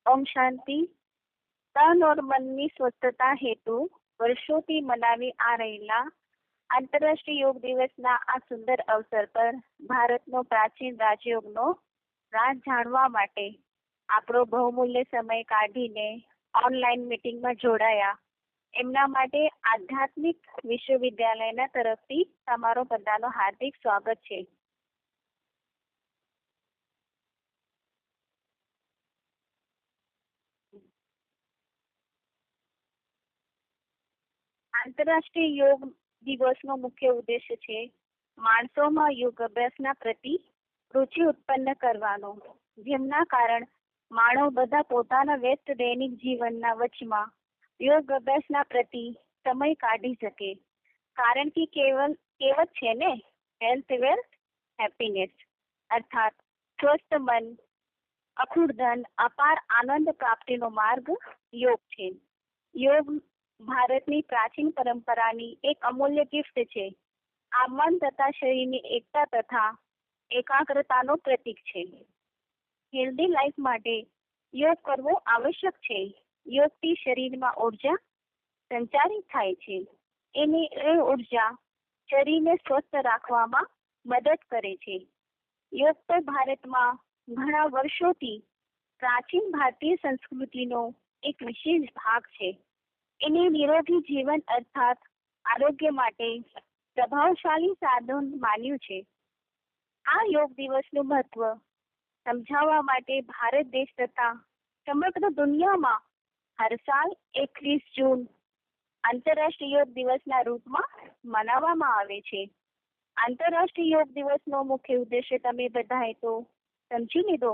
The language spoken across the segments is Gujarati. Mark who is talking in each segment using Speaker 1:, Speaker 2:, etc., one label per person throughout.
Speaker 1: ઓમ શાંતિ. તન ઓર મનની સ્વસ્થતા હેતુ વર્ષોથી મનાવી આ રહેલા આંતરરાષ્ટ્રીય યોગ દિવસના આ સુંદર અવસર પર ભારતનો પ્રાચીન રાજયોગનો રાજ જાણવા માટે આપણો બહુમૂલ્ય સમય કાઢીને ઓનલાઈન મીટિંગમાં જોડાયા. એમના માટે આધ્યાત્મિક વિશ્વવિદ્યાલયના તરફથી તમારો બધાનો હાર્દિક સ્વાગત છે. આંતરરાષ્ટ્રીય યોગ દિવસનો મુખ્ય ઉદ્દેશ્ય છે માણસોમાં યોગ અભ્યાસના પ્રતિ રુચિ ઉત્પન્ન કરવાનો, જેમના કારણ માનવ બધા પોતાના વ્યસ્ત દૈનિક જીવનના વચમાં યોગ અભ્યાસના પ્રતિ સમય કાઢી શકે. કારણ કે કહેવત છે ને, હેલ્થ વેલ્થ હેપીનેસ, અર્થાત સ્વસ્થ મન અખૂટ ધન અપાર આનંદ પ્રાપ્તિનો માર્ગ યોગ છે. યોગ ભારતની પ્રાચીન પરંપરાની એક અમૂલ્ય ગિફ્ટ છે. આ મન તથા શરીરની એકતા તથા એકાગ્રતાનો પ્રતીક છે. હેલ્ધી લાઈફ માટે યોગ કરવો આવશ્યક છે. યોગથી શરીરમાં ઉર્જા સંચારિત થાય છે. એ ઉર્જા શરીરને સ્વસ્થ રાખવામાં મદદ કરે છે. યોગ તો ભારતમાં ઘણા વર્ષોથી પ્રાચીન ભારતીય સંસ્કૃતિનો એક વિશેષ ભાગ છે. એને નિરોગી જીવન અર્થાત આરોગ્ય માટે પ્રભાવશાળી સાધન માન્યું છે. આ યોગ દિવસનું મહત્વ સમજાવવા માટે ભારત દેશ તથા સમગ્ર દુનિયામાં હર સાલ 21 જૂન આંતરરાષ્ટ્રીય યોગ દિવસના રૂપમાં મનાવવામાં આવે છે. આંતરરાષ્ટ્રીય યોગ દિવસનો મુખ્ય ઉદ્દેશ્ય તમે બધાએ તો સમજી લીધો,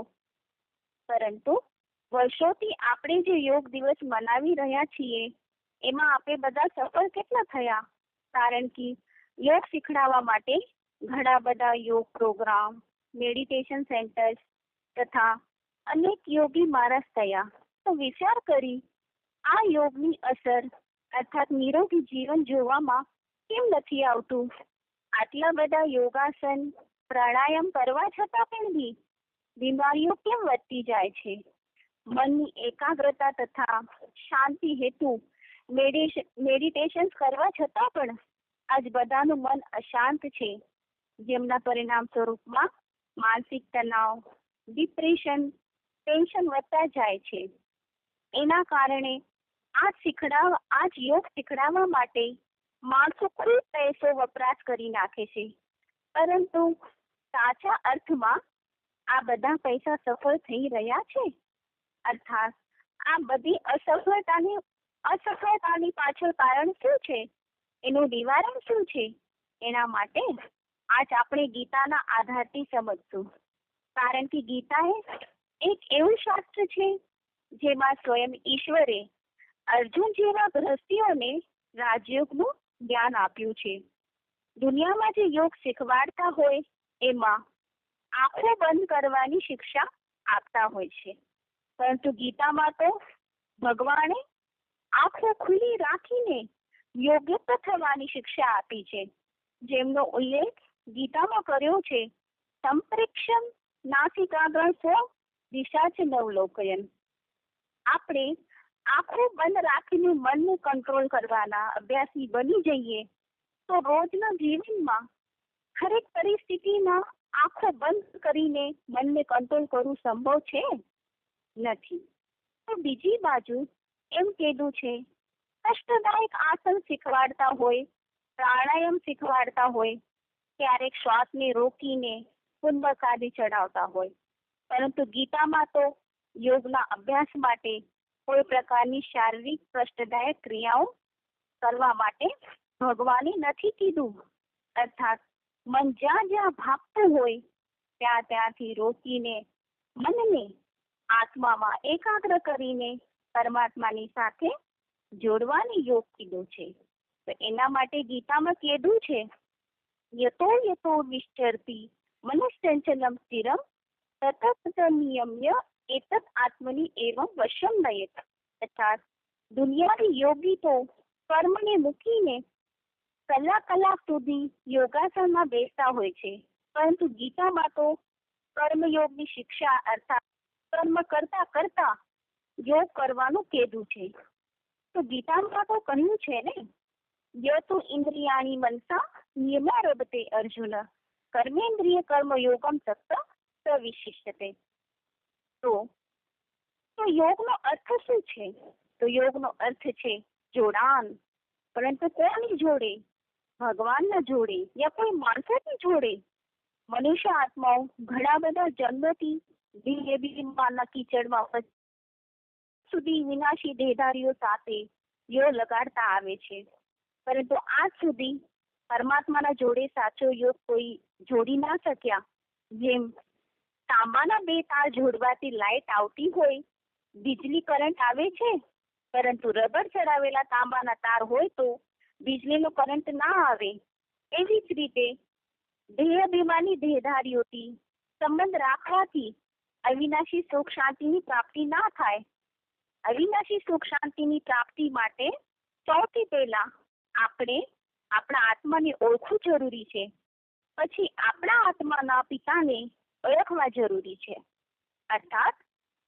Speaker 1: પરંતુ વર્ષોથી આપણે જે યોગ દિવસ મનાવી રહ્યા છીએ એમાં આપણે બધા સફળ કેટલા થયા? કારણ કે યોગ શીખડાવવા માટે ઘણા બધા યોગ પ્રોગ્રામ, મેડિટેશન સેન્ટર્સ તથા અનેક યોગી મહારાજ થયા. તો વિચાર કરી આ યોગની અસર અર્થાત નિરોગી જીવન જોવામાં કેમ નથી આવતું? આટલા બધા યોગાસન પ્રાણાયામ કરવા છતાં પણ બી બીમારીઓ કેમ વધતી જાય છે? મનની એકાગ્રતા તથા શાંતિ હેતુ મેડિટેશન કરવા છતાં પણ આજ બધાનું મન અશાંત છે, જેમના પરિણામ સ્વરૂપમાં માનસિક તણાવ, ડિપ્રેશન, ટેન્શન વધતા જાય છે. એના કારણે આજ યોગ શીખડાવવા માટે માણસો ખૂબ પૈસો વપરાશ કરી નાખે છે, પરંતુ સાચા અર્થમાં આ બધા પૈસા સફળ થઈ રહ્યા છે? અર્થાત આ બધી અસફળતાની પાછળ કારણ શું છે? એનું નિવારણ શું છે? એના માટે આજ આપણે ગીતાના આધારથી સમજશું. કારણ કે ગીતા એક એવું શાસ્ત્ર છે જેમાં સ્વયં ઈશ્વરે અર્જુન જેવા ગૃહસ્થીઓને રાજયોગનું જ્ઞાન આપ્યું છે. દુનિયામાં જે યોગ શીખવાડતા હોય એમાં આંખો બંધ કરવાની શિક્ષા આપતા હોય છે, પરંતુ ગીતામાં તો ભગવાને આંખો ખુલ્લી રાખીને યોગ્ય થવાની શિક્ષા આપી છે, જેમનો ઉલ્લેખ ગીતામાં કર્યો છે. સંપ્રેક્ષમ નાસિકાગ્રહ સો દિશા છે નવલોકયન. આપણે આંખો બંધ રાખીને મનને કંટ્રોલ કરવાના અભ્યાસી બની જઈએ તો રોજના જીવનમાં હરેક પરિસ્થિતિમાં આંખો બંધ કરીને મનને કંટ્રોલ કરવું સંભવ છે? નથી. તો બીજી બાજુ એમ કીધું છે, કષ્ટદાયક આસન શીખવાડતા હોય, પ્રાણાયામ શીખવાડતા હોય, ક્યારેક શ્વાસને રોકીને કુંભકાદી ચડાવતા હોય, પરંતુ ગીતામાં તો યોગના અભ્યાસ માટે કોઈ પ્રકારની શારીરિક કષ્ટદાયક ક્રિયાઓ કરવા માટે ભગવાને નથી કીધું. અર્થાત મન જ્યાં જ્યાં ભાગતું હોય ત્યાંથી રોકીને મનને આત્મામાં એકાગ્ર કરીને પરમાત્માની સાથે જોડવાની યોગ કીધું છે. તો એના માટે ગીતામાં કીધું છે, યતો યતો વિશ્ચરતી મનશ્ચંચલમ સ્થિરમ તતત નિયમ્ય એતત આત્મની એવં વશમ નયેત. અર્થાત દુનિયાની યોગી તો કર્મને મૂકીને કલાક સુધી યોગાસનમાં બેસતા હોય છે, પરંતુ ગીતામાં તો કર્મયોગની શિક્ષા અર્થાત કર્મ કરતા યોગ કરવાનું કીધું છે. તો ગીતામાં તો કહ્યું છે ને, યતુ ઇન્દ્રિયાણી મનસા નિયમારભતે અર્જુન કર્મેન્દ્રિય કર્મ યોગમ તત્વ પ્રવિશિષ્યતે. તો યોગનો અર્થ શું છે? તો યોગનો અર્થ છે જોડાણ. પરંતુ કોની જોડે? ભગવાનના જોડે યા કોઈ માણસોની જોડે. મનુષ્ય આત્માઓ ઘણા બધા જન્મથી દેહ અભિમાનના કીચડમાં સુધી વિનાશી દેહધારીઓ સાથે યોગ લગાડતા આવે છે, પરંતુ આજ સુધી પરમાત્માના જોડે સાચો યોગ કોઈ જોડી ના શક્યા. જેમ તાંબાના બે તાર જોડવાથી લાઈટ આવતી હોય, વીજળી કરંટ આવે છે, પરંતુ રબર ચડાવેલા તાંબાના તાર હોય તો વીજળીનો કરંટ ના આવે. એવી જ રીતે દેહ અભિમાની દેહધારીઓથી સંબંધ રાખવાથી અવિનાશી સુખ શાંતિની પ્રાપ્તિ ના થાય. અવિનાશી સુખ શાંતિની પ્રાપ્તિ માટે સૌથી પહેલા આપણે આપણા આત્માને ઓળખવું જરૂરી છે. પછી આપણા આત્માના પિતાને ઓળખવા જરૂરી છે. અર્થાત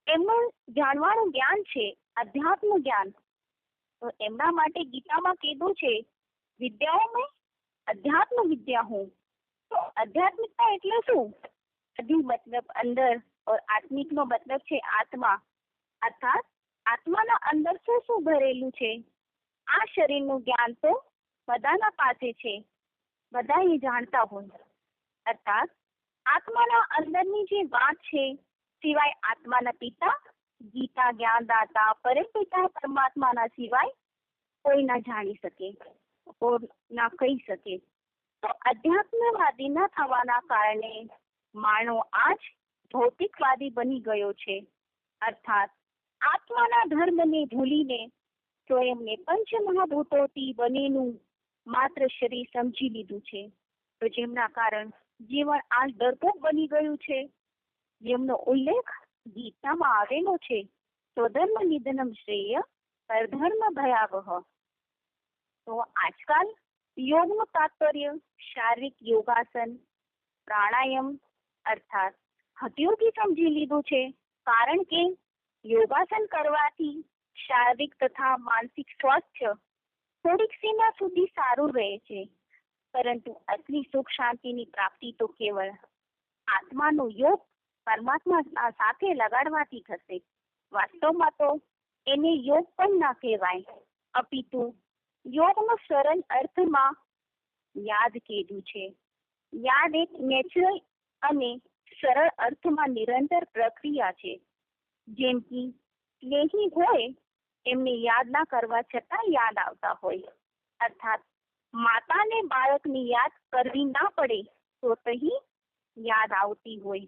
Speaker 1: એમનું જાણવાનું જ્ઞાન છે અધ્યાત્મ જ્ઞાન. તો એમના માટે ગીતામાં કીધું છે, વિદ્યાઓ મેં અધ્યાત્મ વિદ્યા હું. તો આધ્યાત્મિકતા એટલે શું? અધિ મતલબ અંદર और આત્મિક નો મતલબ છે આત્મા. અર્થાત આત્માના અંદર શું શું ભરેલું છે. આ શરીરનું જ્ઞાન તો બધાના પાસે છે, બધા એ જાણતા હોય. અર્થાત આત્માના અંદરની જે વાત છે, સિવાય આત્માના પિતા ગીતા જ્ઞાનદાતા પરમપિતા પરમાત્માના સિવાય કોઈ ના જાણી શકે, કોઈ ના કહી શકે. તો અધ્યાત્મવાદી ન થવાના કારણે માનવ આજ ભૌતિકવાદી બની ગયો છે. અર્થાત આત્માના ધર્મને ભૂલીને સ્વયંને પંચમહાભૂતોથી બનેલું માત્ર શરીર સમજી લીધું છે. તો જેમના કારણ જીવન આજ ડરપોક બની ગયું છે. જેમનો ઉલ્લેખ ગીતામાં આવેલો છે, સ્વધર્મ નિધનમ શ્રેય પરધર્મ ભયાવહ. તો આજકાલ યોગનું તાત્પર્ય શારીરિક યોગાસન, પ્રાણાયામ અર્થાત હઠયોગી સમજી લીધું છે. કારણ કે યોગાસન કરવાથી શારીરિક તથા માનસિક સ્વાસ્થ્ય થોડીક સીમા સુધી સારું રહે છે, પરંતુ અસલી સુખ શાંતિની પ્રાપ્તિ તો કેવળ આત્માનો યોગ પરમાત્મા સાથે લગાડવાથી થશે. વાસ્તવમાં તો એને યોગ પણ ના કહેવાય, અપિતુ યોગનો સરળ અર્થમાં યાદ કીધું છે. યાદ એક નેચરલ અને સરળ અર્થમાં નિરંતર પ્રક્રિયા છે. જેમ કે સ્નેહી હોય એમને યાદ ના કરવા છતાં યાદ આવતા હોય. અર્થાત માતાને બાળકની યાદ કરવી ના પડે તો તહી યાદ આવતી હોય.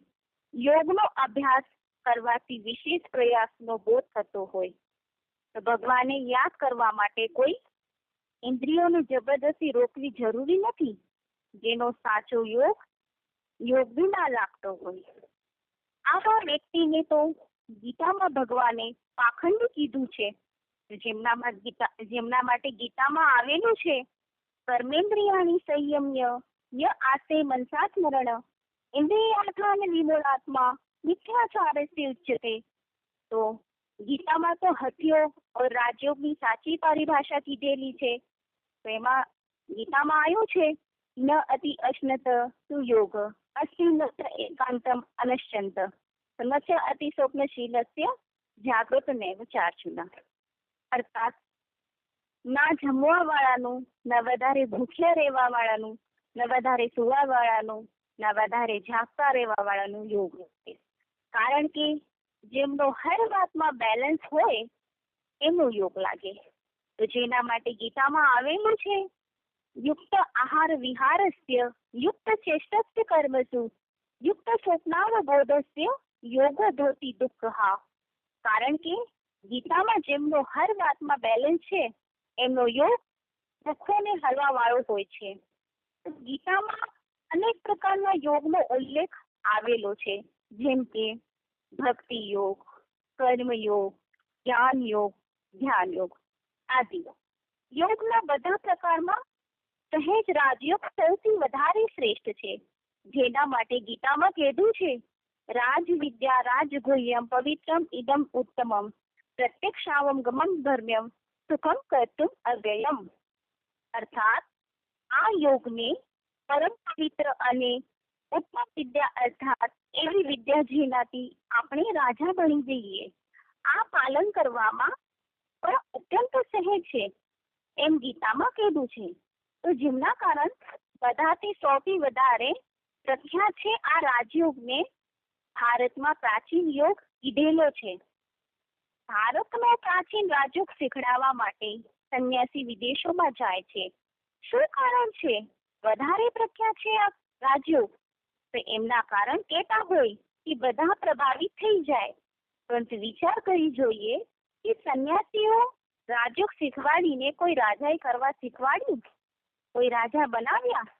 Speaker 1: યોગનો અભ્યાસ કરવાથી વિશેષ પ્રયાસનો બોધ થતો હોય. તો ભગવાને યાદ કરવા માટે કોઈ ઇન્દ્રિયોને જબરદસ્તી રોકવી જરૂરી નથી, જેનો સાચો યોગ બી ના લાગતો હોય. આવા વ્યક્તિને તો ગીતામાં ભગવાને પાખંડી કીધું છે. જેમના માટે ગીતામાં આવેલું છે, કર્મેન્દ્રિયાણી સંયમ્ય ય આસે મનસા સ્મરણ ઇન્દ્રિયાર્થાન વિમૂઢાત્મા મિથ્યાચારસ્ય ઉચ્યતે. તો ગીતામાં તો હઠયોગ और રાજયોગની સાચી પરિભાષા કીધેલી છે. તો એમાં ગીતામાં આવ્યું છે, ન અતિ અશ્નત સુયોગ અશ્વિનત એકાંતમ અનશ્ચંત સમસ્ય અતિ સ્વપ્નશીલસ્ય જાગૃત નૈવ ચાર્ચુના. અર્થાત ના જમવા વાળાનું, ના વધારે ભૂખ્યા રહેવા વાળાનું, ના વધારે સુવા વાળાનું, ના વધારે જાગતા રહેવા વાળાનું યોગ છે. કારણ કે જેમનો હર વાતમાં બેલેન્સ હોય એમનો યોગ લાગે. તો જેના માટે ગીતામાં આવેલું છે, યુક્ત આહાર વિહારસ્ય યુક્ત ચેષ્ટસ્ય કર્મસુ યુક્ત સ્વપ્નાવબોધસ્ય યોગ ધોતી દુઃખા. કારણ કે ગીતામાં જેમનો હર વાતમાં બેલેન્સ છે એમનો યોગ દુઃખોને હરવા વાળો હોય છે. ગીતામાં અનેક પ્રકારના યોગનો ઉલ્લેખ આવેલો છે, જેમ કે ભક્તિ યોગ, કર્મ યોગ, જ્ઞાન યોગ, ધ્યાન યોગ આદિ. યોગના બધા પ્રકારમાં સહેજ રાજયોગ સૌથી વધારે શ્રેષ્ઠ છે, જેના માટે ગીતામાં કીધું છે, રાજ વિદ્યા રાજગુહ્યમ પવિત્રમ ઇદમ ઉત્તમમ પ્રત્યક્ષાવગમમ ધર્મ્યમ સુખમ કર્તુમ અવ્યયમ. અર્થાત આ યોગને પરમ પવિત્ર અને ઉત્તમ વિદ્યા અર્થાત એવી વિદ્યા જેનાથી આપણે રાજા બની જઈએ, આ પાલન કરવામાં પણ અત્યંત સહેજ છે એમ ગીતામાં કીધું છે. તો જેમના કારણ બધાથી સૌથી વધારે પ્રખ્યાત છે આ રાજયોગને ભારતમાં પ્રાચીન યોગ કીધેલો છે. ભારતનો પ્રાચીન રાજયોગ શીખડાવવા માટે સંન્યાસી વિદેશોમાં જાય છે. શું કારણ છે વધારે પ્રખ્યાત છે આ રાજયોગ? તો એમના કારણ કેતા હોય કે બધા પ્રભાવિત થઈ જાય, પરંતુ વિચાર કરી જોઈએ કે સંન્યાસીઓ રાજયોગ શીખવાડીને કોઈ રાજાએ કરવા શીખવાડ્યું? કોઈ રાજા બનાવ્યા?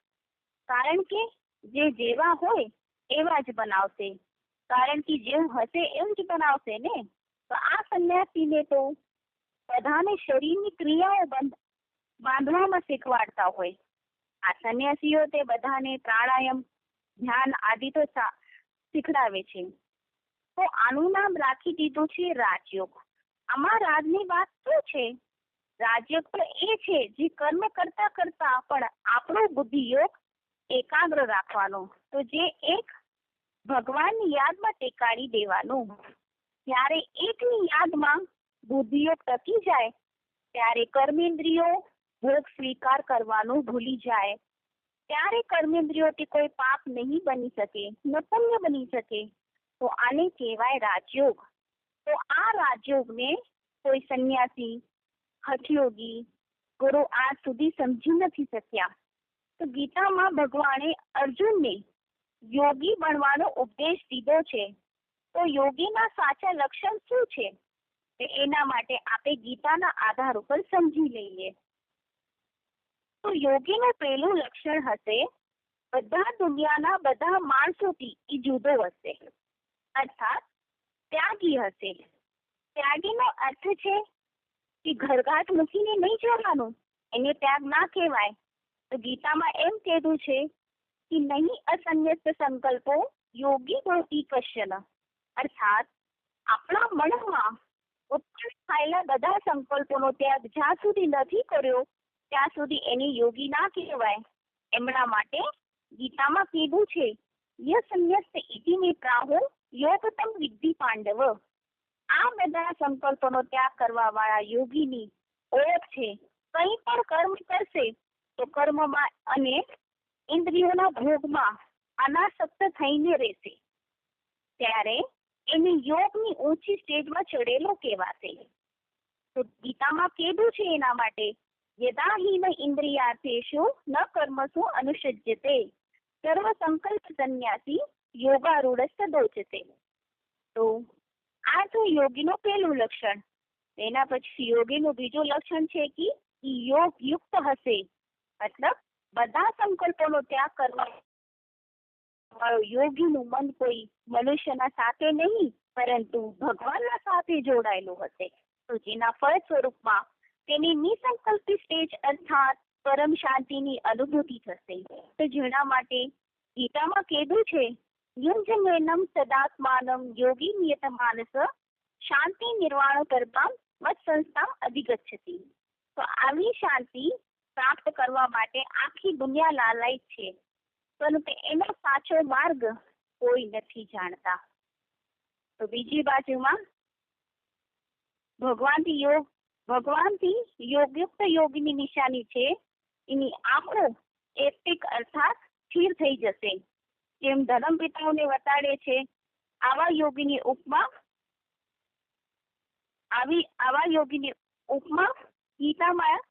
Speaker 1: કારણ કે જે જેવા હોય એવા જ બનાવશે, કારણ કે જેવું હશે એવું જ બનાવશે ને. તો આ સંન્યાસીને તો બધાને શરીરની ક્રિયાઓ બાંધવામાં શીખવાડતા હોય. આ સંન્યાસીઓ તે બધાને પ્રાણાયામ, ધ્યાન આદિ તો શીખડાવે છે. તો આનું નામ રાખી દીધું છે રાજયોગ. આમાં રાજની વાત શું છે? રાજયોગ તો એ છે જે કર્મ કરતા કરતા પણ આપણો બુદ્ધિયોગ એકાગ્ર રાખવાનો, તો જે એક ભગવાનની યાદમાં ટેકાડી દેવાનું. જ્યારે એકની યાદમાં બુદ્ધિયોગ ટકી જાય ત્યારે કર્મેન્દ્રિયો ભોગ સ્વીકાર કરવાનું ભૂલી જાય. ત્યારે કર્મેન્દ્રિયોથી કોઈ પાપ નહીં બની શકે, ન પુણ્ય બની શકે. તો આને કહેવાય રાજયોગ. તો આ રાજયોગને કોઈ સંન્યાસી, હઠયોગી, ગુરુ આજ સુધી સમજી નથી શક્યા. તો ગીતામાં ભગવાને અર્જુનને યોગી બનવાનો ઉપદેશ દીધો છે. તો યોગીના સાચા લક્ષણ શું છે? એના માટે આપણે ગીતાના આધાર ઉપર સમજી લઈએ. તો યોગીનું પહેલું લક્ષણ હશે બધા દુનિયાના બધા માણસોથી એ જુદો હશે, અર્થાત ત્યાગી હશે. ત્યાગીનો અર્થ છે કે ઘરઘાટ મૂકીને નહીં જવાનું, એને ત્યાગ ના કહેવાય. તો ગીતામાં એમ કહેલું છે કે નહીં અસન્યસ્ત સંકલ્પો યોગી ભવતિ કશ્ચન. અર્થાત આપણા મનમાં ઉત્પન્ન થયેલા બધા સંકલ્પોનો ત્યાગ જ્યાં સુધી નથી કર્યો ત્યાં સુધી એને યોગી ના કહેવાય. એમના માટે ગીતામાં કીધું છે યસન્યસ્ત ઇતિ મે પ્રાહુ યોગતમ વિદ્ધિ પાંડવ. આ બધા સંકલ્પોનો ત્યાગ કરવા વાળા યોગીની ઓળખ છે. કંઈ પણ કર્મ કરશે તો કર્મમાં અને ઇન્દ્રિયોના ભોગમાં અનાસક્ત થઈને રહેશે, ત્યારે એને યોગની ઊંચી સ્ટેજમાં ચડેલો કહેવાશે. તો ગીતામાં કીધું છે એના માટે યદા હિ ન ઇન્દ્રિયાર્થેષુ ન કર્મસુ અનુષજ્યતે સર્વ સંકલ્પ સંન્યાસી યોગારૂઢસ્થ દોચતે. તો આ તો યોગીનું પહેલું લક્ષણ. એના પછી યોગીનું બીજું લક્ષણ છે કે યોગ યુક્ત હશે, મતલબ બધા સંકલ્પોનો ત્યાગ કરવા યોગીનું મન કોઈ મનુષ્યના સાથે નહીં પરંતુ ભગવાનના સાથે જોડાયેલું હશે. તો જેના ફળ સ્વરૂપમાં તેની નિસંકલ્પિત સ્ટેજ અર્થાત પરમ શાંતિની અનુભૂતિ થશે. તો જેના માટે ગીતામાં કીધું છે યુંજનેનમ સદાત્માનમ યોગી નિયત માનસ શાંતિ નિર્વાણ કરતા મત સંસ્થા અધિગચ્છતિ. તો આવી શાંતિ પ્રાપ્ત કરવા માટે આખી દુનિયા લાલાયિત છે, પરંતુ એનો સાચો માર્ગ કોઈ નથી જાણતા. તો બીજી બાજુમાં ભગવાનથી યોગયુક્ત યોગીની નિશાની છે એની આંખો એક્ટિક અર્થાત સ્થિર થઈ જશે. જેમ ધર્મ પિતાઓને વતાડે છે આવા યોગીની ઉપમા ગીતામાં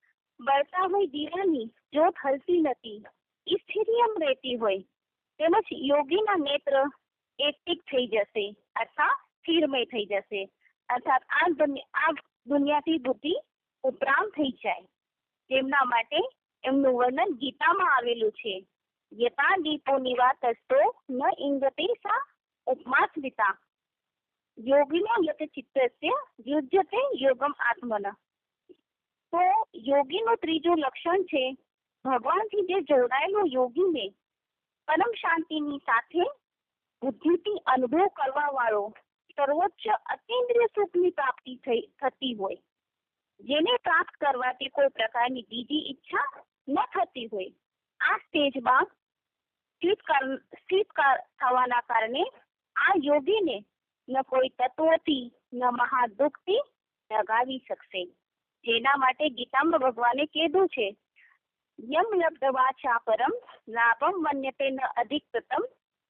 Speaker 1: બળતા હોય દીવાની જ્યોત હલતી નથી, સ્થિરિયમ રહેતી હોય, તેમજ યોગીના નેત્ર એક્ટિક થઈ જશે અર્થાત સ્થિરમય થઈ જશે, અર્થાત આ દુનિયાથી બુદ્ધિ ઉપરાંત થઈ જાય. તેમના માટે એમનું વર્ણન ગીતામાં આવેલું છે યથા દીપો નિવાતસ્તો ન ઇંગતે સા ઉપમાસ્મિતા યોગિનો યત ચિત્તસ્ય યુજ્યતે યોગમ આત્મન. તો યોગીનું ત્રીજું લક્ષણ છે ભગવાનથી જે જોડાયેલો યોગીને પરમ શાંતિની સાથે બુદ્ધિથી અનુભવ કરવા વાળો સર્વોચ્ચ અતિન્દ્રિય સુખની પ્રાપ્તિ થતી હોય, જેને પ્રાપ્ત કરવાથી કોઈ પ્રકારની બીજી ઈચ્છા ન થતી હોય, આ સ્ટેજમાં સ્થિત થવાના કારણે આ યોગીને ન કોઈ તત્વથી ન મહાદુઃખથી લગાવી શકશે. જેના માટે ગીતામાં ભગવાને કીધું છે, યમ લબ્ધવા પરમ લાભમ મન્યતે ન અધિકતમ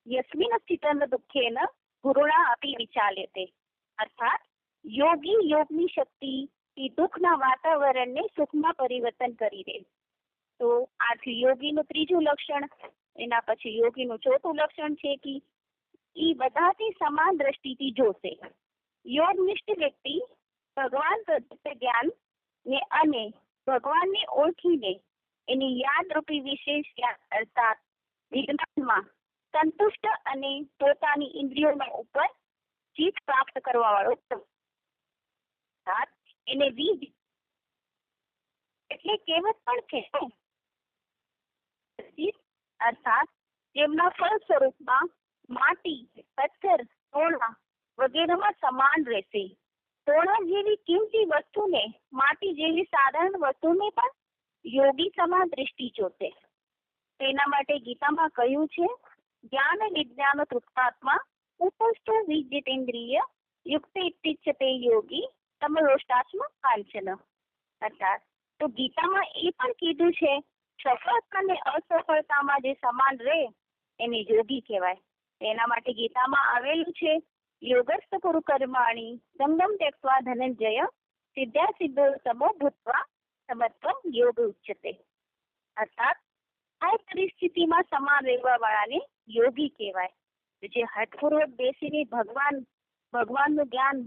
Speaker 1: યસ્મિન સ્થિતન દુઃખેન ગુરુણા અપી વિચાલ્યતે. અર્થાત યોગી યોગની શક્તિ દુઃખના વાતાવરણને સુખમાં પરિવર્તન કરી દે. તો આથી યોગીનું ત્રીજું લક્ષણ, એના પછી યોગીનું ચોથું લક્ષણ છે કે એ બધાથી સમાન દ્રષ્ટિથી જોશે. યોગનિષ્ઠ વ્યક્તિ ભગવાન પ્રત્યે જ્ઞાન ને અને ભગવાનને ઓળખીને એની યાદરૂપી વિશેષ જ્ઞાન અર્થાત વિજ્ઞાનમાં સંતુષ્ટ અને પોતાની ઇન્દ્રિયોના ઉપર જીત પ્રાપ્ત કરવા વાળો એને વીજ એટલે કહેવત પણ છે, અર્થાત જેમના ફળ સ્વરૂપમાં માટી, પથ્થર, સોના વગેરેમાં સમાન રહેશે. સોના જેવી કિંમતી વસ્તુને માટી જેવી સાધારણ વસ્તુને પણ યોગી સમાન દ્રષ્ટિ જોશે. તેના માટે ગીતામાં કહ્યું છે, જ્ઞાન વિજ્ઞાન તૃપ્તાત્મા ઉપસ્થો વિજ્ઞેન્દ્રિય યુક્ત ઇચ્છતે યોગી તમરોષ્ટાસ્મ કાંચન. અર્થાત તો ગીતામાં એ પણ કીધું છે, સફળતા અને અસફળતામાં જે સમાન રહે એને યોગી કહેવાય. તેના માટે ગીતામાં આવેલું છે, યોગસ્થ કુરુ કર્માણી સંગમ ત્યક્ત્વા ધનંજય સિદ્ધા સિદ્ધો સમો ભૂત્વા સમત્વમ યોગ ઉચ્યતે. અર્થાત આ પરિસ્થિતિમાં સમાન રહેવા વાળાને યોગી કહેવાય. જે હઠપૂર્વક બેસીને ભગવાનનું જ્ઞાન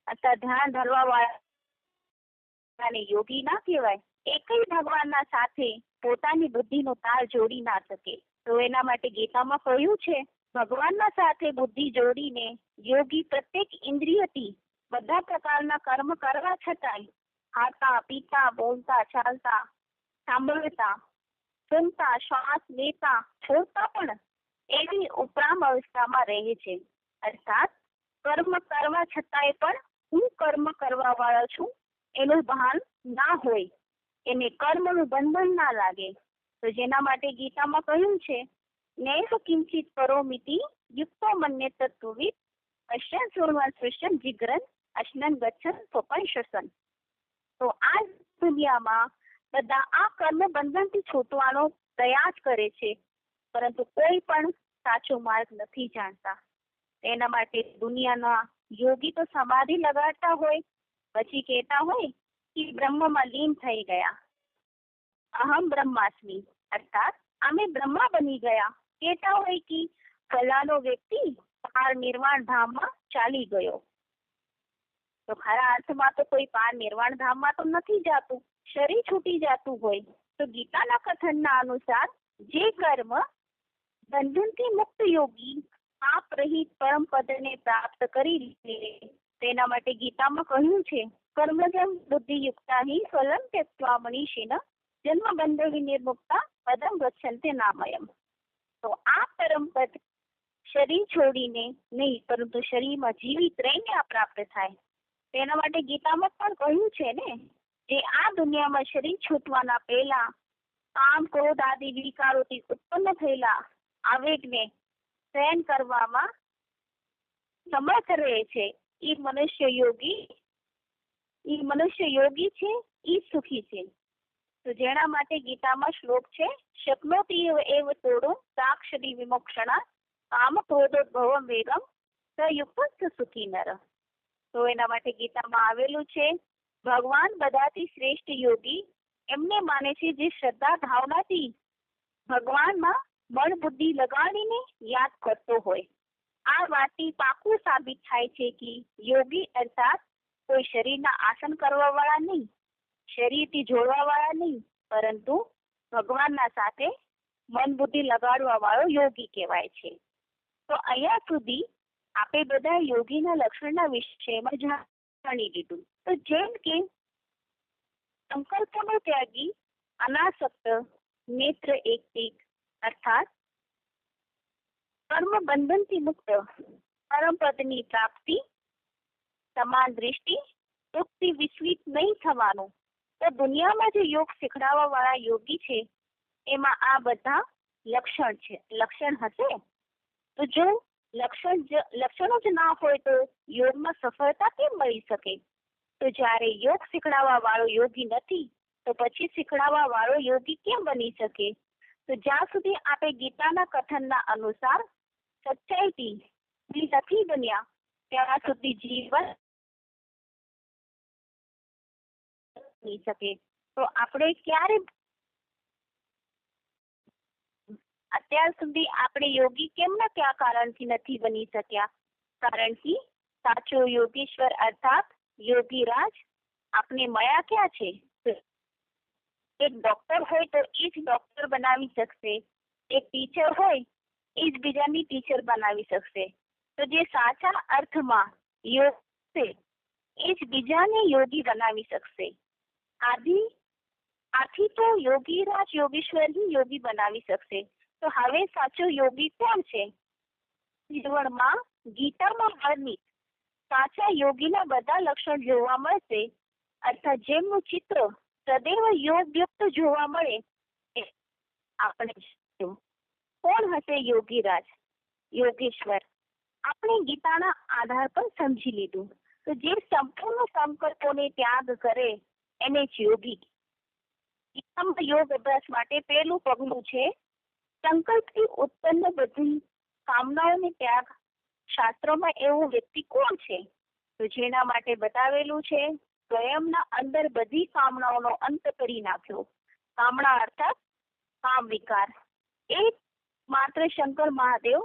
Speaker 1: અથવા ધ્યાન ધરવા વાળાને યોગી ના કહેવાય. એકય ભગવાનના સાથે પોતાની બુદ્ધિનો તાલ જોડી ના શકે. તો એના માટે ગીતામાં કહ્યું છે, ભગવાનના સાથે બુદ્ધિ જોડીને યોગી પ્રત્યેક ઇન્દ્રિયથી બધા પ્રકારના કર્મ કરવા છતાંય ખાતા, પીતા, બોલતા, ચાલતા, સાંભળતા, સુનતા, શ્વાસ લેતા, છોડતા પણ એવી ઉપરામ અવસ્થામાં રહે છે. અર્થાત કર્મ કરવા છતાંય પણ હું કર્મ કરવા વાળો છું એનું ભાન ના હોય, એને કર્મનું બંધન ના લાગે. તો જેના માટે ગીતામાં કહ્યું છે, નૈવ કિંચિત કરોમિતિ યુક્તો મન્ય તત્વવિદ અશ્યન સુરવન સૃષ્યન જીગ્રન અશ્નન ગચ્છન સ્વપન શ્વસન. તો આ દુનિયામાં બધા આ કર્મ બંધનથી છૂટવાનો પ્રયાસ કરે છે, પરંતુ કોઈ પણ સાચો માર્ગ નથી જાણતા. તેના માટે દુનિયાના યોગી તો સમાધિ લગાડતા હોય, પછી કહેતા હોય કે બ્રહ્મમાં લીન થઈ ગયા, અહમ બ્રહ્માસ્મિ, અર્થાત અમે બ્રહ્મા બની ગયા. કહેતા હોય કે ફલાનો વ્યક્તિ પાર નિર્વાણ ધામમાં ચાલી ગયો. તો ખરા અર્થમાં તો કોઈ પાર નિર્વાણ ધામમાં તો નથી જાતું, શરીર છૂટી જાતું હોય. તો ગીતાના કથનના અનુસાર જે કર્મ બંધનથી મુક્ત યોગી પાપ રહિત પરમ પદને પ્રાપ્ત કરી લે, તેના માટે ગીતામાં કહ્યું છે, કર્મજમ બુદ્ધિયુક્તા હિ ફલમ ત્યક્ત્વા મનીષિન જન્મ બંધ વિનિર્મુક્તા પદમ ગચ્છન્તે નામયમ. તો આ પરમ પદ શરીર છોડીને નહીં, પરંતુ શરીરમાં જીવિત રહીને આ પ્રાપ્ત થાય. તેના માટે ગીતામાં પણ કહ્યું છે ને, જે આ દુનિયામાં શરીર છૂટવાના પહેલા કામ, ક્રોધ આદિ વિકારોથી ઉત્પન્ન થયેલા આવેગને સહન કરવામાં સમર્થ રહે છે, એ મનુષ્ય યોગી છે, એ સુખી છે. તો જેના માટે ગીતામાં શ્લોક છે, શક્નોતિ એવ તોડો સાક્ષરી વિમોક્ષણા કામ ક્રોધોદ્ભવમ વેગમ સયુક્ત સુખી નર. તો એના માટે ગીતામાં આવેલું છે, ભગવાન બધાથી શ્રેષ્ઠ યોગી એમને માને છે જે શ્રદ્ધા ભાવનાથી ભગવાનમાં મન બુદ્ધિ લગાડીને યાદ કરતો હોય. આ વાતથી પાકું સાબિત થાય છે કે યોગી અર્થાત કોઈ શરીરના આસન કરવા વાળા નહીં, શરીરથી જોડવા વાળા નહીં, પરંતુ ભગવાનના સાથે મન બુદ્ધિ લગાડવા વાળો યોગી કહેવાય છે. તો અહીંયા સુધી આપણે બધા યોગીના લક્ષણના વિષયમાં જાણી લીધું. તો જેમ કે સંકલ્પનો ત્યાગી, અનાસક્ત, નેત્ર એકતિક, અર્થાત કર્મ બંધનથી મુક્ત પરમ પદની પ્રાપ્તિ સમાન દ્રષ્ટિ, યુક્તિ વિચલિત નહીં થવાનું. તો દુનિયામાં જે યોગ શીખડાવવા વાળા યોગી છે એમાં આ બધા લક્ષણ હશે. તો જો લક્ષણો જ ના હોય તો યોગમાં સફળતા કેમ મળી શકે? તો જ્યારે યોગ શીખડાવવા વાળો યોગી નથી તો પછી શીખડાવવા વાળો યોગી કેમ બની શકે? તો જ્યાં સુધી આપણે ગીતાના કથનના અનુસાર સચ્ચાઈથી નથી બન્યા ત્યાં સુધી જીવન બની શકે. તો આપણે અત્યાર સુધી આપણે યોગી કેમ ના કયા કારણથી નથી બની શક્યા? કારણ કે સાચો યોગેશ્વર અર્થાત યોગીરાજ આપને મળ્યા ક્યાં છે? એક ડોક્ટર હોય તો એ જ ડોક્ટર બનાવી શકશે, એક ટીચર હોય એ જ બીજાની ટીચર બનાવી શકશે. તો જે સાચા અર્થમાં યોગ છે એ જ બીજાને યોગી બનાવી શકશે. આથી તો યોગીરાજ યોગેશ્વર ही યોગી બનાવી શકશે. તો હવે સાચો યોગી કોણ છે? જીવનમાં ગીતામાં વર્ણિત સાચા યોગીના બધા લક્ષણ જોવા મળશે, અર્થાત જેમનું ચિત્ર સદૈવ યોગયુક્ત જોવા મળે. આપણે કોણ હશે યોગીરાજ યોગેશ્વર? આપણે ગીતાના આધાર પર સમજી લીધું. તો જે સંપૂર્ણ સંકલ્પોને ત્યાગ કરે એને જ યોગી. ગીતામાં યોગ અભ્યાસ માટે પહેલું પગલું છે સંકલ્પથી ઉત્પન્ન બધી કામનાઓને ત્યાગ. શાસ્ત્રોમાં એવું વ્યક્તિ કોણ છે? તો જેના માટે બતાવેલું છે સ્વયંના અંદર બધી કામનાઓનો અંત કરી નાખ્યો. કામના અર્થાત કામ વિકાર. એ માત્ર શંકર મહાદેવ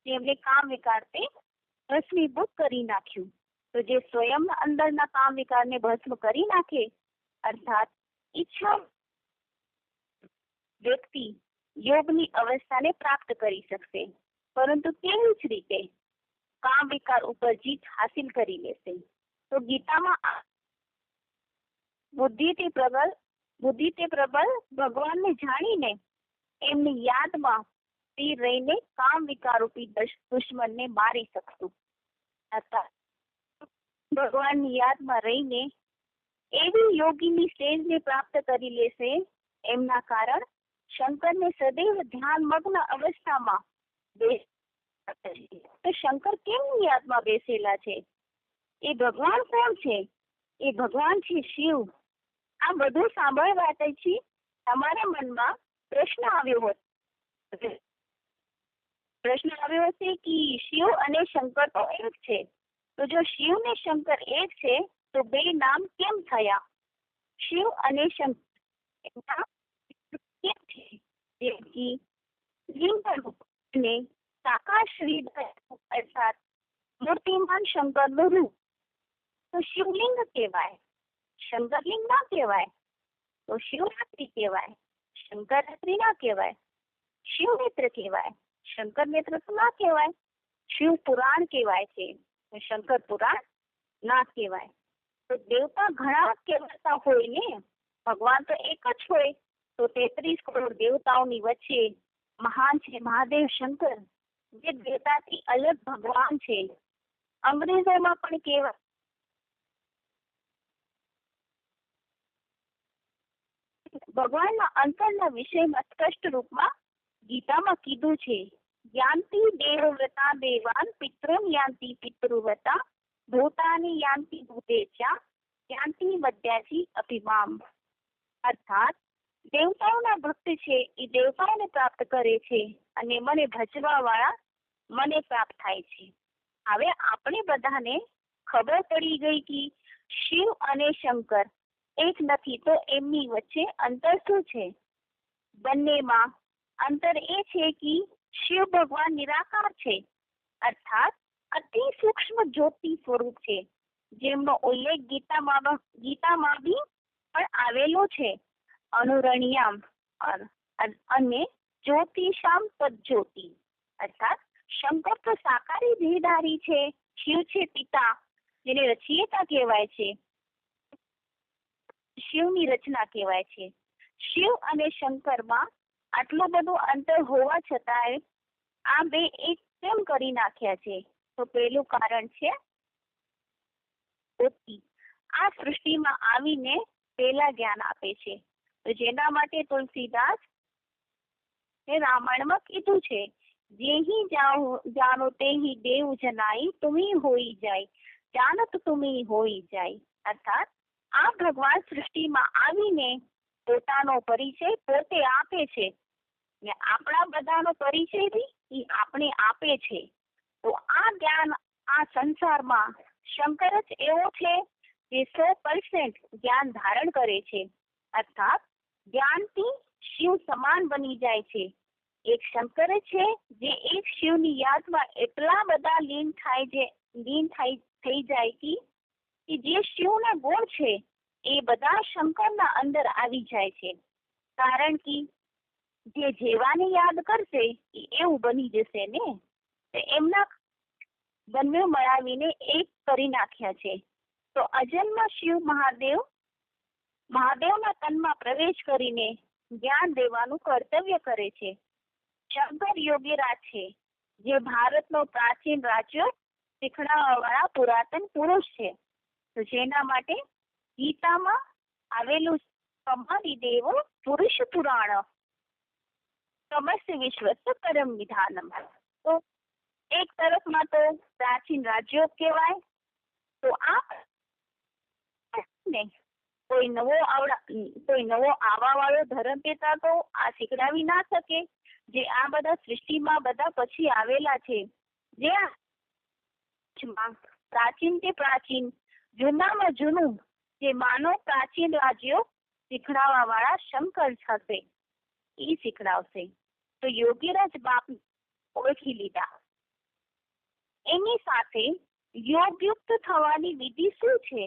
Speaker 1: જેમને કામ વિકાર તે ભસ્મીભૂત કરી નાખ્યું. તો જે સ્વયંના અંદરના કામ વિકારને ભસ્મ કરી નાખે અર્થાત ઈચ્છા વ્યક્તિ યોગની અવસ્થાને પ્રાપ્ત કરી શકશે. પરંતુ કેવી જ રીતે? કામ વિકાર ઉપર જીત હાસિલ કરી લેશે. તો ગીતામાં બુદ્ધિથી પ્રબળ ભગવાનને જાણીને એમની યાદમાં સ્થિર રહીને કામ વિકાર રૂપી દુશ્મનને મારી શકશું. અર્થાત ભગવાનની યાદમાં રહીને એવી યોગીની સ્ટેજને પ્રાપ્ત કરી લેશે. એમના કારણ શંકરને સદૈવ ધ્યાનમગ્ન અવસ્થામાં તો શંકર કેમની યાદમાં બેસેલા છે? એ ભગવાન કોણ છે? એ ભગવાન છે શિવ. આ બધું સાંભળવાથી તમારા મનમાં પ્રશ્ન આવ્યો હશે કે શિવ અને શંકર તો એક છે. તો જો શિવ ને શંકર એક છે તો બે નામ કેમ થયા? શિવ અને શંકર કેમ છે? જેમ કે લિંગ રૂપ અને સાકાર શ્રી અર્થાત મૂર્તિમાન શંકરનું રૂપ. તો શિવલિંગ કહેવાય, શંકરલિંગ ના કહેવાય. તો શિવરાત્રી કહેવાય, શંકરરાત્રી ના કહેવાય. શિવનેત્ર કહેવાય, શંકર નેત્ર તો ના કહેવાય. શિવ પુરાણ કહેવાય છે, શંકર પુરાણ ના કહેવાય. તો દેવતા ઘણા કહેવાતા હોય ને, ભગવાન તો એક જ હોય. તો 33 કરોડ દેવતાઓની વચ્ચે મહાન છે મહાદેવ શંકર, જે દેવતાથી અલગ ભગવાન છે. અંગ્રેજોમાં પણ કહેવાય ભગવાનના અંતરના વિષયમાં સ્પષ્ટ રૂપમાં ગીતામાં કીધું છે. યાંતિ દેવવ્રતા દેવાન પિતૃન યાંતિ પિતૃવ્રતા ભૂતાની યાંતિ ભૂતેચ્યા યાંતિ મધ્યાજી અભિમામ. અર્થાત દેવતાઓના ભક્ત છે એ દેવતાઓને પ્રાપ્ત કરે છે અને મને ભજવા વાળા મને પ્રાપ્ત થાય છે. હવે આપણે બધાને ખબર પડી ગઈ કે શિવ અને શંકર એક નથી, તો એમની વચ્ચે અંતર શું છે? બંનેમાં અંતર એ છે કે શિવ ભગવાન નિરાકાર છે, અર્થાત અતિ સૂક્ષ્મ જ્યોતિ સ્વરૂપ છે, જેમનો ઉલ્લેખ ગીતામાં બી પણ આવેલો છે. અનુરણ્યામ અને જ્યોતિષામ તજ્જ્યોતિ. અર્થાત શંકર તો સાકારી દેહધારી છે, શિવ છે પિતા, જેને રચયિતા કહેવાય છે, શિવની રચના કહેવાય છે. શિવ અને શંકરમાં આટલું બધું અંતર હોવા છતાંય આ બે એક કેમ કરી નાખ્યા છે? તો પહેલું કારણ છે શોધતી આ સૃષ્ટિમાં આવીને પહેલા જ્ઞાન આપે છે. તો જેના માટે તુલસીદાસ રામાયણમાં કીધું છે, જેહી જાનો તેહી દેવ જનાઈ, તુમી હોઈ જાય જાનત તુમી હોઈ જાય. અર્થાત આ ભગવાન સૃષ્ટિમાં આવીને પોતાનો પરિચય પોતે આપે છે ને આપણા બધાનો પરિચય બી એ આપણે આપે છે. તો આ જ્ઞાન આ સંસારમાં શંકર જ એવો છે જે 100% જ્ઞાન ધારણ કરે છે. અર્થાત જ્ઞાનથી શિવ સમાન બની જાય છે. એક શંકર છે જે એક શિવની યાદમાં એટલા બધા લીન થઈ જાય કે જે શિવના ગુણ છે એ બધા શંકરના અંદર આવી જાય છે. કારણ કે જે જેવાને યાદ કરશે એ એવું બની જશે ને. એમના બંને મળાવીને એક કરી નાખ્યા છે. તો અજન્મ શિવ મહાદેવના તનમાં પ્રવેશ કરીને જ્ઞાન દેવાનું કર્તવ્ય કરે છે. શંકર યોગીરાજ છે જે ભારતનો પ્રાચીન રાજ્ય શીખડાવવાવાળા પુરાતન પુરુષ છે. તો જેના માટે ગીતામાં આવેલું સમાધિ દેવ પુરુષ પુરાણ સમસ્ત વિશ્વસ્ત પરમ વિધાનમ. તો એક તરફમાં તો પ્રાચીન રાજ્યો કહેવાય. તો આ ને કોઈ નવો આવા વાળો ધર્મપિતા તો આ શીખડાવી ના શકે, જે આ બધા સૃષ્ટિમાં બધા પછી આવેલા છે. જે પ્રાચીન તે પ્રાચીન જૂનામાં જૂનું જે માનવ પ્રાચીન રાજ્યો શીખડાવવા વાળા શંકર હશે એ શીખડાવશે. તો યોગીરાજ બાપ ઓળખી લીધા. એની સાથે યોગયુક્ત થવાની વિધિ શું છે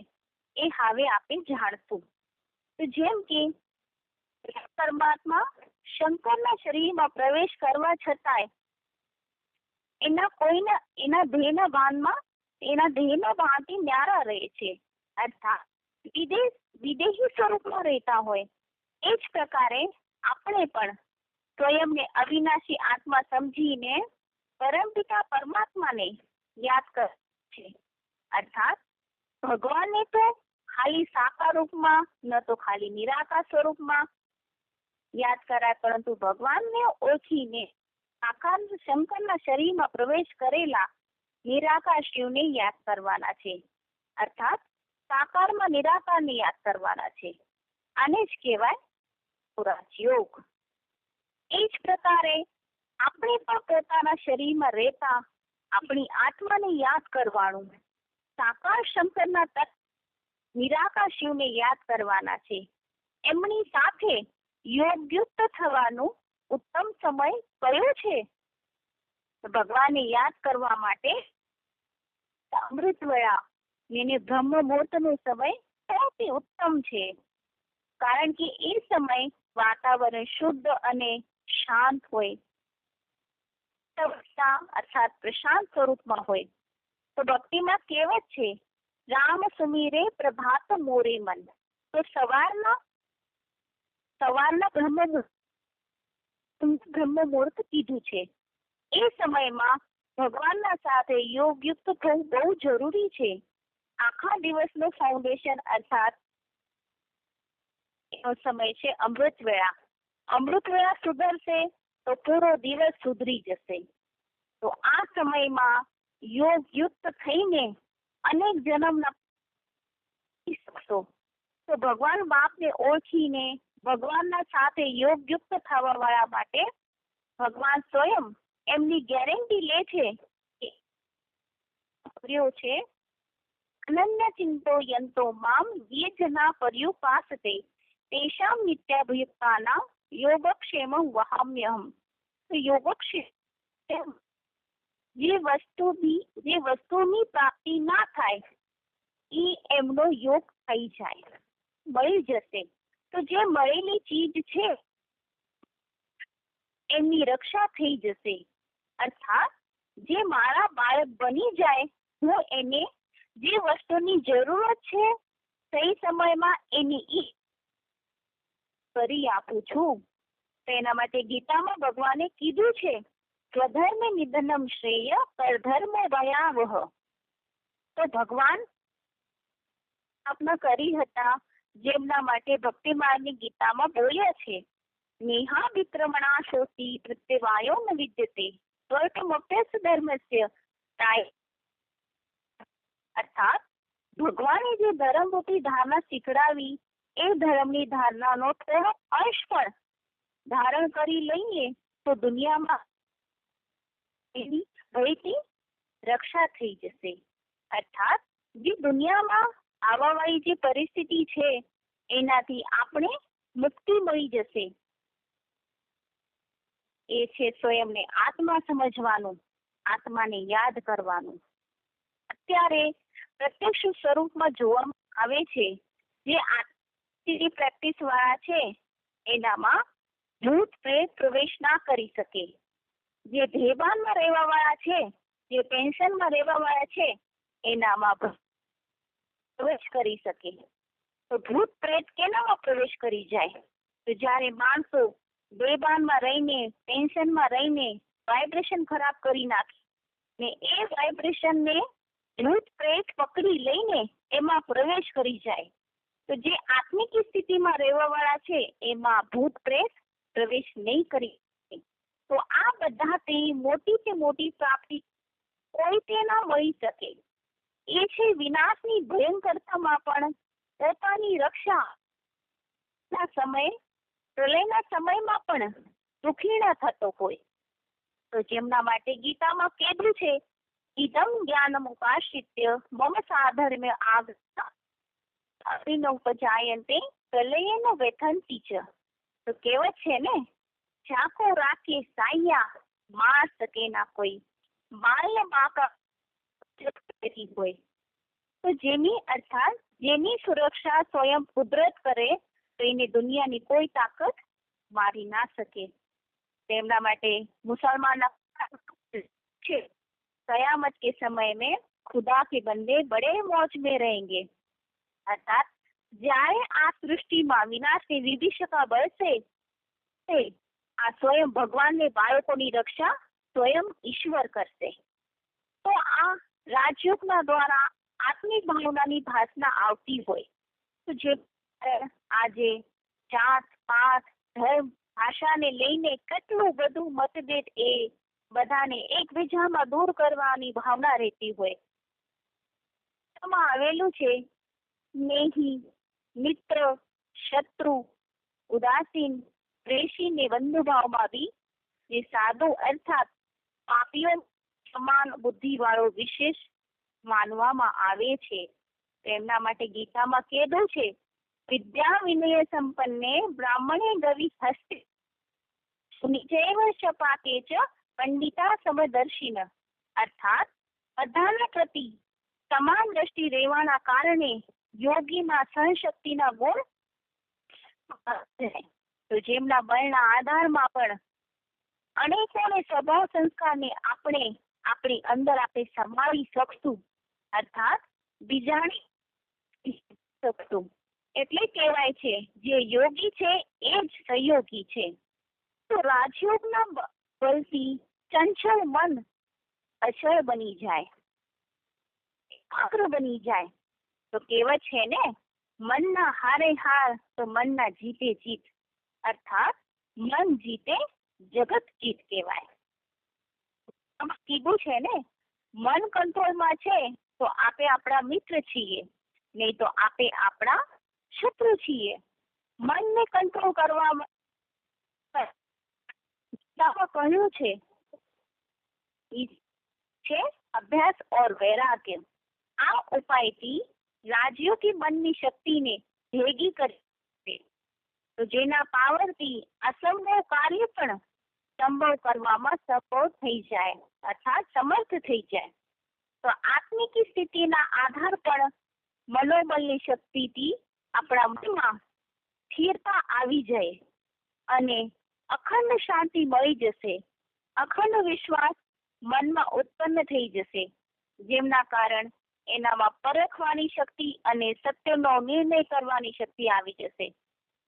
Speaker 1: એ હવે આપણે જાણશું. તો જેમ કે પરમાત્મા શંકરના શરીરમાં પ્રવેશ કરવા છતાંય એના દેહના ભાનથી ન્યારા રહે છે. અર્થાત વિદેહી સ્વરૂપમાં રહેતા હોય. એ જ પ્રકારે આપણે પણ સ્વયંને અવિનાશી આત્મા સમજીને પરમપિતા પરમાત્માને યાદ કરે છે. અર્થાત ભગવાનને તો ખાલી સાકાર રૂપમાં ન તો ખાલી નિરાકાર સ્વરૂપમાં યાદ કરાય, પરંતુ ભગવાનને ઓળખીને સાકાર શંકરના શરીરમાં પ્રવેશ કરેલા નિરાકાર શિવને યાદ કરવાના છે. અર્થાત સાકારમાં નિરાકારને યાદ કરવાના છે. આને જ કહેવાય પુરાજયોગ. એ જ પ્રકારે આપણે પણ પોતાના શરીરમાં રહેતા આપણી આત્માને યાદ કરવાનું. સાકાર શંકરના તત્વ નિરાકાર શિવને યાદ કરવાના છે. એમની સાથે યોગયુક્ત થવાનું ઉત્તમ સમય કયો છે? ભગવાનને યાદ કરવા માટે અમૃત વેળા એને બ્રહ્મ મુહૂર્તનો સમય સૌથી ઉત્તમ છે. કારણ કે એ સમય વાતાવરણ શુદ્ધ અને શાંત હોય, અર્થાત પ્રશાંત સ્વરૂપમાં હોય. તો ભક્તિમાં કહેવત છે, રામ સુમીરે પ્રભાત મોરે મન. તો સવારના બ્રહ્મ મુહૂર્ત કીધું છે. એ સમયમાં ભગવાનના સાથે યોગયુક્ત થવું બહુ જરૂરી છે. આખા દિવસનો ફાઉન્ડેશન અર્થાત એનો સમય છે અમૃત વેળા. અમૃત વેળા સુધરશે તો પૂરો દિવસ સુધરી જશે. તો આ સમયમાં યોગયુક્ત થઈને અનેક જન્મના શકશો. તો ભગવાન બાપને ઓળખીને ભગવાનના સાથે યોગયુક્ત થવા વાળા માટે ભગવાન સ્વયં એમની ગેરંટી લે છે છે અનન્ય ચિંતો યંતો મામ યે જના પર્યુપાસતે તેષામ નિત્યાભયુક્તાનામ યોગક્ષેમં વહામ્યહમ. તો યોગક્ષેમ જે વસ્તુની પ્રાપ્તિ ના થાય એ એમનો યોગ થઈ જાય, મળી જશે. તો જે મળેલી ચીજ છે એમની રક્ષા થઈ જશે. અર્થાત જે મારા બાળક બની જાય, હું એને જે વસ્તુની જરૂરત છે સહી સમયમાં એની કરી આપું છું. તો એના માટે ગીતામાં ભગવાને કીધું છે, સ્વધર્મ નિધનમ શ્રેય પરધર્મ ભયાવહ. તો ભગવાન સ્થાપના કરી હતા, જેમના માટે ભક્તિ માર્ગની ગીતામાં બોલ્યા છે, નેહા વિક્રમણા શોષી પ્રત્યવાયો ન વિદ્યતે સ્વર્ગમપ્યસ્ય ધર્મસ્ય તાય. અર્થાત ભગવાને જે ધર્મરૂપી ધારણા શીખડાવી એ ધર્મની ધારણાનો થોડો અંશ પણ ધારણ કરી લઈએ તો દુનિયામાં ભયથી રક્ષા થઈ જશે. અર્થાત જે દુનિયામાં આવવાવાળી જે પરિસ્થિતિ છે એનાથી આપણે મુક્તિ મળી જશે. એ છે સ્વયંને આત્મા સમજવાનું, આત્માને યાદ કરવાનું. અત્યારે પ્રત્યક્ષ સ્વરૂપમાં જોવામાં આવે છે જે પ્રેક્ટિસ વાળા છે એનામાં ભૂત પ્રેત પ્રવેશ ના કરી શકે. જે ધેબાનમાં રહેવા વાળા છે, જે પેન્શનમાં રહેવા વાળા છે એનામાં પ્રવેશ કરી શકે. તો ભૂત પ્રેત કેનામાં પ્રવેશ કરી જાય? તો જ્યારે માણસો બેભાનમાં રહીને, ટેન્શનમાં રહીને વાઇબ્રેશન ખરાબ કરી નાખે ને એ વાઇબ્રેશન ને ભૂત પ્રેત પકડી લઈને એમાં પ્રવેશ કરી જાય. તો જે આત્મિક સ્થિતિમાં રહેવા વાળા છે એમાં ભૂત પ્રેત પ્રવેશ નહીં કરી શકે. તો આ બધાથી મોટી પ્રાપ્તિ કોઈ તે ના મળી શકે. એ છે વિનાશની ભયંકરતામાં પણ પોતાની રક્ષા ના સમય, પ્રલયના સમયમાં પણ દુઃખી ન થતો હોય. તો જેમના માટે ગીતામાં કીધું છે, ઇદમ જ્ઞાનમ ઉપાશ્રિત્ય મમ સાધર્મ્ય આગનોપજાયન્તે પ્રલયેન વ્યથન્તિ ચ. તો કહેવત છે ને, ચાકો રાખે સાયા માર શકે ના કોઈ, બાલ્ય બાકા હોય. તો જેની અર્થાત જેની સુરક્ષા સ્વયં કુદરત કરે તો એને દુનિયાની કોઈ તાકાત મારી ના શકે. તેમના માટે મુસલમાન છે, कयामत के समय में खुदा के बंदे बड़े मौज में रहेंगे. अर्थात જ્યારે આ સૃષ્ટિમાં વિનાશની વિભીષિકા બળશે આ સ્વયં ભગવાનને બાળકોની રક્ષા સ્વયં ઈશ્વર કરશે. તો આ રાજયોગના દ્વારા આત્મિક ભાવનાની ભાસના આવતી હોય તો જે આજે જાત પાત ધર્મ ભાષાને લઈને કેટલું બધું મતભેદ એ બધાને એકબીજામાં દૂર કરવાની ભાવના રહેતી હોય. એમાં આવેલું છે સ્નેહી, મિત્ર, શત્રુ, ઉદાસીન, પ્રેષી ને બંધુભાવમાં બી જે સાધુ અર્થાત પાપીઓ સમાન બુદ્ધિ વાળો વિશેષ માનવામાં આવે છે. તેમના માટે ગીતામાં કીધું છે, વિદ્યા વિનય સંપન્ને બ્રાહ્મણે ગવિ હસ્તે નિજૈવ શપાકે ચ પંડિતા સમદર્શિન. અર્થાત બધાના પ્રતિ સમાન દ્રષ્ટિ રહેવાના કારણે યોગીમાં સહનશક્તિના ગુણ. તો જેમના બળના આધારમાં પણ અનેકોને સ્વભાવ સંસ્કારને આપણે આપણી અંદર આપણે સમાવી શકશું, અર્થાત બીજાને શકશું. એટલે કહેવાય છે જે યોગી છે એ જ સહયોગી છે. તો રાજયોગના બળથી ચંચળ મન અચળ બની જાય, એકાગ્ર બની જાય. તો કહેવત છે ને, મનના હારે હાર તો મનના જીતે જીત. અર્થાત મન જીતે જગત જીત કહેવાય. કીધું છે ને, મન કંટ્રોલમાં છે તો આપે આપણા મિત્ર છીએ, નહીં તો આપે આપણા શત્રુ છીએ. મનને કંટ્રોલ કરવામાં કહ્યું છે અભ્યાસ ઓર વૈરાગ્ય. આ ઉપાયથી રાજયોગી મનની શક્તિને ભેગી કરે તો જેના પાવરથી અસંભવ કાર્ય પણ સંભવ કરવામાં સફળ થઈ જાય, અર્થાત સમર્થ થઈ જાય. તો આત્મિક સ્થિતિના આધાર પર મનોબળની શક્તિથી આપણા મનમાં સ્થિરતા આવી જાય અને અખંડ શાંતિ મળી જશે. અખંડ વિશ્વાસ મનમાં ઉત્પન્ન થઈ જશે, જેમના કારણ એનામાં પરખવાની શક્તિ અને સત્યનો નિર્ણય કરવાની શક્તિ આવી જશે.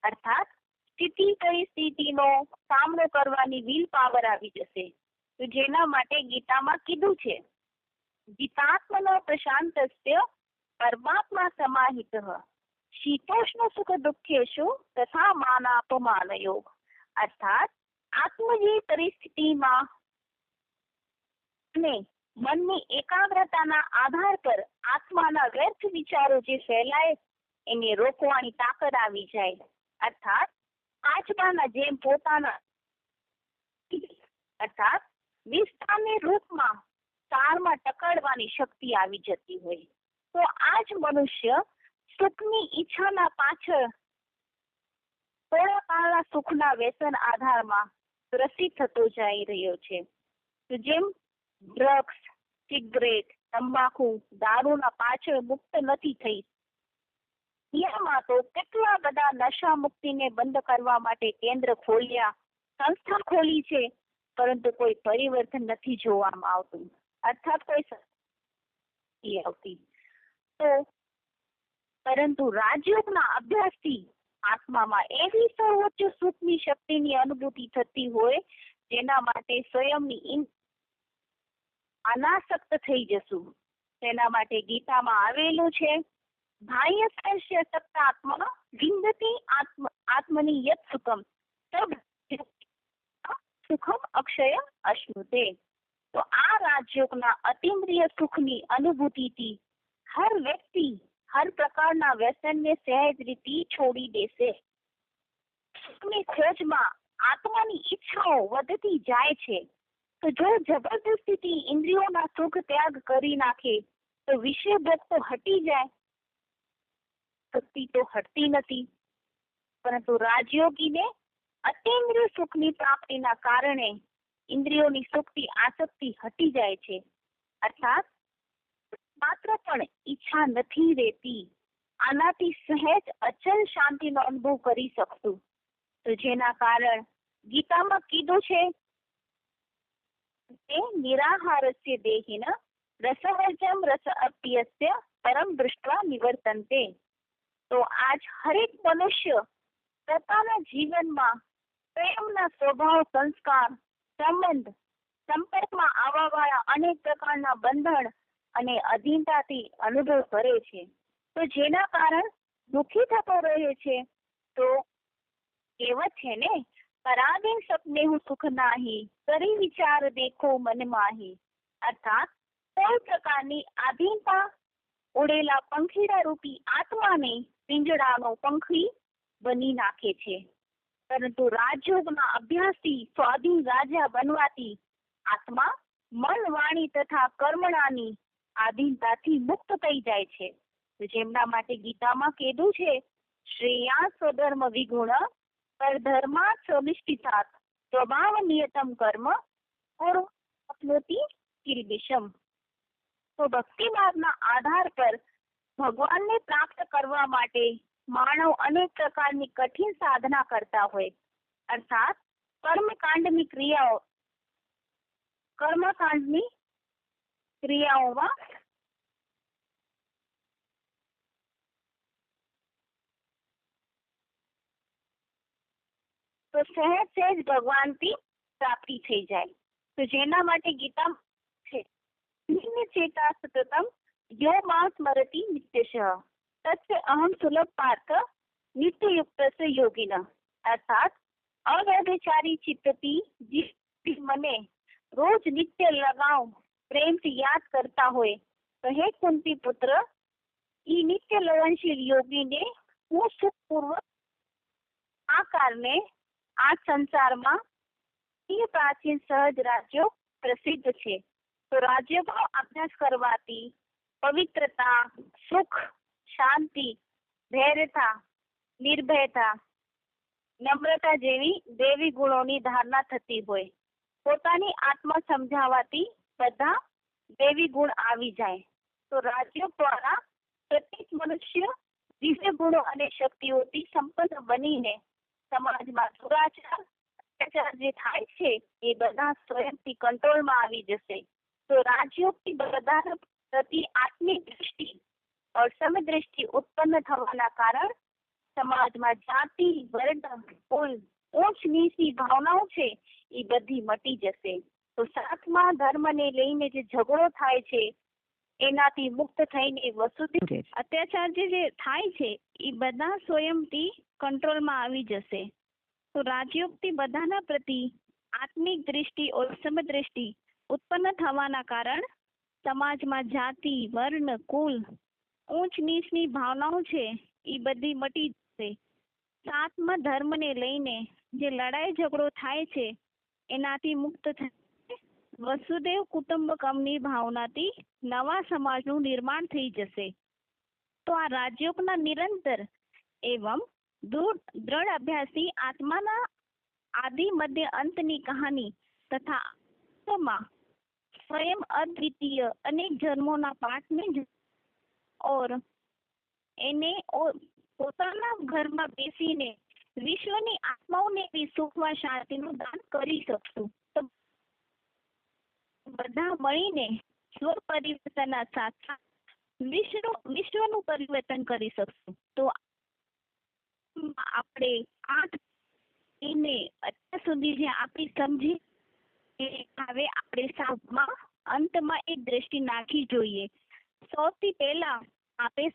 Speaker 1: અર્થાત સ્થિતિ પરિસ્થિતિનો સામનો કરવાની વિલ પાવર આવી જશે. તો જેના માટે ગીતામાં કીધું છે, ગીતાત્મનો પ્રશાંતસ્ય પરમાત્મા સમાહિતઃ શીતોષ્ણ સુખ દુઃખેષુ તથા માનાપમાન યોગ. અર્થાત આત્મજી પરિસ્થિતિમાં અને મનની એકાગ્રતાના આધાર પર આત્માના વ્યર્થ વિચારો જે ફેલાય એને રોકવાની તાકાત આવી જાય. અર્થાત કાચબાના જેમ પોતાના અર્થાત વિસ્તારને રૂપમાં તારમાં ટકરાવવાની શક્તિ આવી જતી હોય. તો આ જ મનુષ્ય સુખની ઈચ્છાના પાછળ થોડા કાળના સુખના વ્યસન આધારમાં ગ્રસિત થતો જઈ રહ્યો છે. તો જેમ ડ્રગ્સ, સિગરેટ, તંબાકુ, દારૂના પાછળ મુક્ત નથી થઈ. દુનિયામાં તો કેટલા બધા નશા મુક્તિને બંધ કરવા માટે કેન્દ્ર ખોલ્યા, સંસ્થા ખોલી છે, પરંતુ કોઈ પરિવર્તન નથી જોવામાં આવતું. અર્થાત કોઈ આવતી. તો પરંતુ રાજયોગના અભ્યાસથી આત્મામાં એવી સર્વોચ્ચ સુખની શક્તિની અનુભૂતિ થતી હોય જેના માટે સ્વયંની અનાસક્ત થઈ જશું. તેના માટે ગીતામાં આવેલું છે, બાહ્ય સ્પર્શ્ય સત્તાત્મા વિંદતી આત્મની યત સુખમ તબ સુખમ અક્ષય અશ્નુતે. તો આ રાજયોગના અતિન્દ્રિય સુખની અનુભૂતિથી હર વ્યક્તિ હર પ્રકારના વ્યસનને સહેજ રીતે છોડી દેશે. સુખની ખોજમાં આત્માની ઈચ્છાઓ વધતી જાય છે. તો જો જબરદસ્તીથી ઇન્દ્રિયોના સુખ ત્યાગ કરી નાખે તો વિષય ભોગ તો હટી જાય. શક્તિ તો હટતી નથી, પરંતુ રાજયોગીને અતિન્દ્રિય સુખની પ્રાપ્તિના કારણે ઇન્દ્રિયોની સુખથી આસક્તિ હટી જાય છે. અર્થાત માત્ર પણ ઈચ્છા નથી રહેતી. આનાથી સહેજ અચલ શાંતિનો અનુભવ કરી શકશું. તો જેના કારણ ગીતામાં કીધું છે, નિરાહારસ્ય દેહિન રસવર્જમ રસ અપ્યસ્ય પરમ દૃષ્ટવા નિવર્તન્તે. તો આજ હરેક મનુષ્ય પોતાના જીવનમાં પ્રેમના સ્વભાવ, સંસ્કાર, સંબંધ, સંપર્કમાં આવવા વાળા અનેક પ્રકારના બંધન અને અધીનતાથી અનુભવ કરે છે. તો જેના કારણ દુઃખી થતો રહે છે. તો કહેવત છે ને, પરાધીન સપને હું સુખ નાહી, કરી વિચાર દેખો મન માહી. અર્થાત કોઈ પ્રકારની આધીનતા ઉડેલા પંખીડા રૂપી આત્માને પિંજડાનો પંખી બની નાખે છે. પરંતુ રાજયોગના અભ્યાસથી સ્વાધીન રાજા બનવાથી આત્મા મન, વાણી તથા કર્મણાની આધીનતાથી મુક્ત થઈ જાય છે. જેમના માટે ગીતામાં કીધું છે, શ્રેયા સ્વધર્મ વિગુણ પરધર્મા સ્વનિષ્ઠિતાત સ્વભાવ નિયતમ કર્મ પૂર્વ અપનોતિ કિલ્બિષમ. તો ભક્તિ માર્ગના આધાર પર ભગવાનને પ્રાપ્ત કરવા માટે માનવ અનેક પ્રકારની કઠિન સાધના કરતા હોય. અર્થાત કર્મકાંડની ક્રિયાઓમાં તો સહેજ ભગવાનથી પ્રાપ્તિ થઈ જાય. તો જેના માટે ગીતા છે, ચેતા સતતમ યો માં સ્મરતિ નિત્યશઃ તસ્ય અહમ સુલભ પાર્થ નિત્યયુક્તસ્ય યોગિન. અર્થાત અવ્યભિચારી ચિત્તથી જે મને રોજ નિત્ય લગાવ પ્રેમથી યાદ કરતા હોય, તો હે કુંતી પુત્ર, ઈ નિત્ય લવનશીલ યોગીને હું સુખપૂર્વક આ કારણે આ સંસારમાં પ્રાચીન સહજ રાજ્યો પ્રસિદ્ધ છે. તો રાજ્યનો અભ્યાસ કરવાથી પવિત્રતા, સુખ, શાંતિ, ધૈર્યતા, નિર્ભયતા, નમ્રતા જેવી દેવી ગુણોની ધારણા થતી હોય. પોતાની આત્મા સમજાવવાથી બધા દેવી ગુણ આવી જાય. તો રાજ્ય દ્વારા પ્રત્યેક મનુષ્ય દિવ્ય ગુણો અને શક્તિઓથી સંપન્ન બનીને સમાજમાં દુરાચાર, અત્યાચાર જે થાય છે એ બધા સ્વયંથી કંટ્રોલમાં આવી જશે. તો રાજયોગથી બધા પ્રતિ આત્મિક દૃષ્ટિ और સમદ્રષ્ટિ ઉત્પન્ન થવાના કારણ સમાજમાં જાતિ, વર્ણ, કુલ, ઊંચ નીચની ભાવનાઓ છે એ બધી મટી જશે. તો સાતમા ધર્મને લઈને જે ઝઘડો થાય છે એનાથી મુક્ત થઈને વસુદેવ અત્યાચાર જે થાય છે એ બધા સ્વયંથી કંટ્રોલમાં આવી જશે. તો રાજયોગથી બધાના પ્રતિ આત્મિક દ્રષ્ટિ ઓર સમદ્રષ્ટિ ઉત્પન્ન થવાના કારણ સમાજમાં જાતિ, વર્ણ, કુલ, ઊંચ નીચની ભાવનાઓ છે એ બધી મટી જશે. સાતમા ધર્મને લઈને જે લડાઈ ઝઘડો થાય છે એનાથી મુક્ત થઈ વસુદેવ કુટુંબકમની ભાવનાથી નવા સમાજનું નિર્માણ થઈ જશે. તો આ રાજયોગના નિરંતર એવં દૃઢ અભ્યાસી આત્માના આદિ મધ્ય અંતની કહાની તથા સ્વયં અદ્વિતીય અનેક જન્મોના પાઠને ઓર એને પોતાના ઘરમાં બેસીને વિશ્વની આત્માઓને બી સુખવા શાંતિનું દાન કરી શકશું. તો બધા મળીને સ્વ પરિવર્તનના સાથે વિશ્વનું પરિવર્તન કરી શકશું. તો આપણે અત્યાર સુધી જે આપણી સમજી હવે આપણે સાહેબમાં અંતમાં એક દ્રષ્ટિ નાખી જોઈએ. સૌથી પહેલા આપણે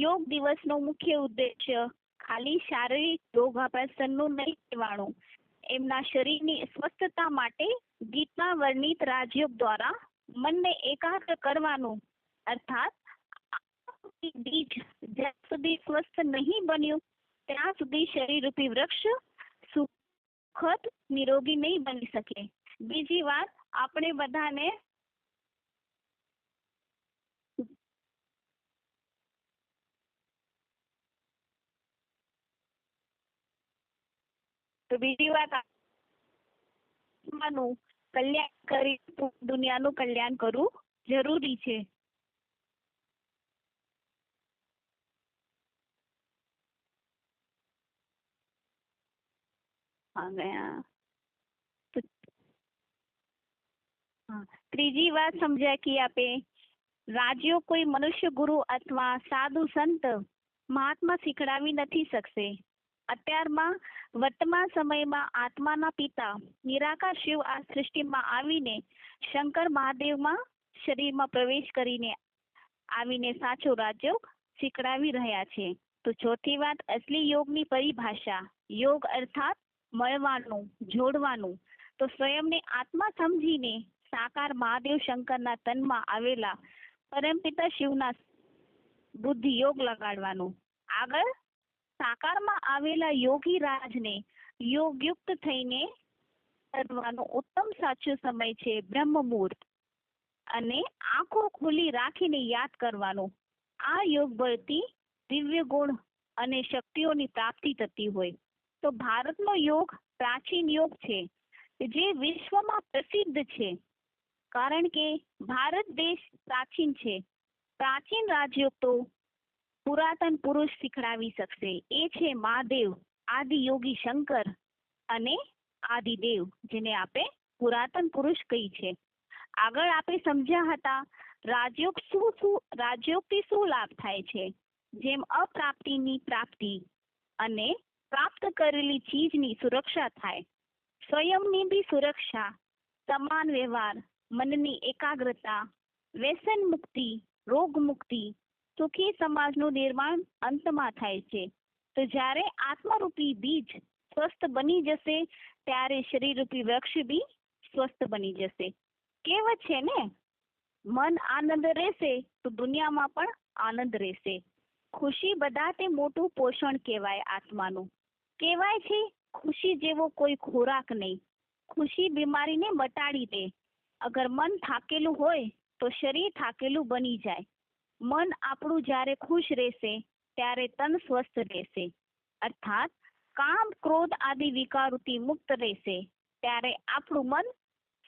Speaker 1: યોગ દિવસનો મુખ્ય ઉદ્દેશ્ય ખાલી શારીરિક યોગાભ્યાસનું નહીં કહેવાનું, એમના શરીરની સ્વસ્થતા માટે ગીતા વર્ણિત રાજયોગ દ્વારા મનને એકાગ્ર કરવાનું, અર્થાત બીજ જ્યાં સુધી સ્વસ્થ નહીં બન્યું ત્યાં સુધી શરીર રૂપી વૃક્ષ સુખદ નિરોગી નહીં બની શકે. બીજી વાત, આપણે બધાને કલ્યાણ કરી દુનિયાનું કલ્યાણ કરવું જરૂરી છે. ત્રીજી વાત સમજ્યા કે આપે રાજ્યો કોઈ મનુષ્ય ગુરુ અથવા સાધુ સંત મહાત્મા શીખડાવી નથી શકશે. અત્યારમાં વર્તમાન સમયમાં આત્માના પિતા નિરાકાર શિવ આ સૃષ્ટિમાં આવીને શંકર મહાદેવમાં શરીરમાં પ્રવેશ કરીને આવીને સાચો રાજયોગ શીખડાવી રહ્યા છે. તો ચોથી વાત, અસલી યોગની પરિભાષા. યોગ અર્થાત મળવાનું, જોડવાનું. તો સ્વયંને આત્મા સમજીને સાકાર મહાદેવ શંકરના તનમાં આવેલા પરમપિતા શિવના બુદ્ધિ યોગ લગાડવાનું. આગળ સાકારમાં આવેલા યોગી રાજને યોગયુક્ત થઈને કરવાનો ઉત્તમ સાચો સમય છે બ્રહ્મ મુહૂર્ત, અને આંખો ખુલ્લી રાખીને યાદ કરવાનું. આ યોગ બળથી દિવ્ય ગુણ અને શક્તિઓની પ્રાપ્તિ થતી હોય. તો ભારતનો યોગ પ્રાચીન યોગ છે જે વિશ્વમાં પ્રસિદ્ધ છે, કારણ કે ભારત દેશ પ્રાચીન છે. પ્રાચીન રાજયોગ તો પુરાતન પુરુષ શીખડાવી શકશે. એ છે મહાદેવ, આદિ યોગી શંકર અને આદિદેવ, જેને આપણે પુરાતન પુરુષ કહી છે. આગળ આપણે સમજ્યા હતા રાજયોગથી શું લાભ થાય છે. જેમ અપ્રાપ્તિની પ્રાપ્તિ અને પ્રાપ્ત કરેલી ચીજની સુરક્ષા થાય, સ્વયંની બી સુરક્ષા, સમાન વ્યવહાર, મનની એકાગ્રતા, વ્યસન મુક્તિ, રોગ મુક્તિ, સુખી સમાજનું નિર્માણ અંતમાં થાય છે. તો જ્યારે આત્મરૂપી બીજ સ્વસ્થ બની જશે ત્યારે શરીર રૂપી વૃક્ષ બી સ્વસ્થ બની જશે. કહેવત છે ને, મન આનંદ રહેશે તો દુનિયામાં પણ આનંદ રહેશે. ખુશી બધાથી મોટું પોષણ કહેવાય આત્માનું. કહેવાય છે ખુશી જેવો કોઈ ખોરાક નહીં. ખુશી બીમારીને મટાડી દે. અગર મન થાકેલું હોય તો શરીર થાકેલું બની જાય. મન આપણું જ્યારે ખુશ રહેશે ત્યારે તન સ્વસ્થ રહેશે, અર્થાત કામ ક્રોધ આદિ વિકારોથી મુક્ત રહેશે ત્યારે આપણું મન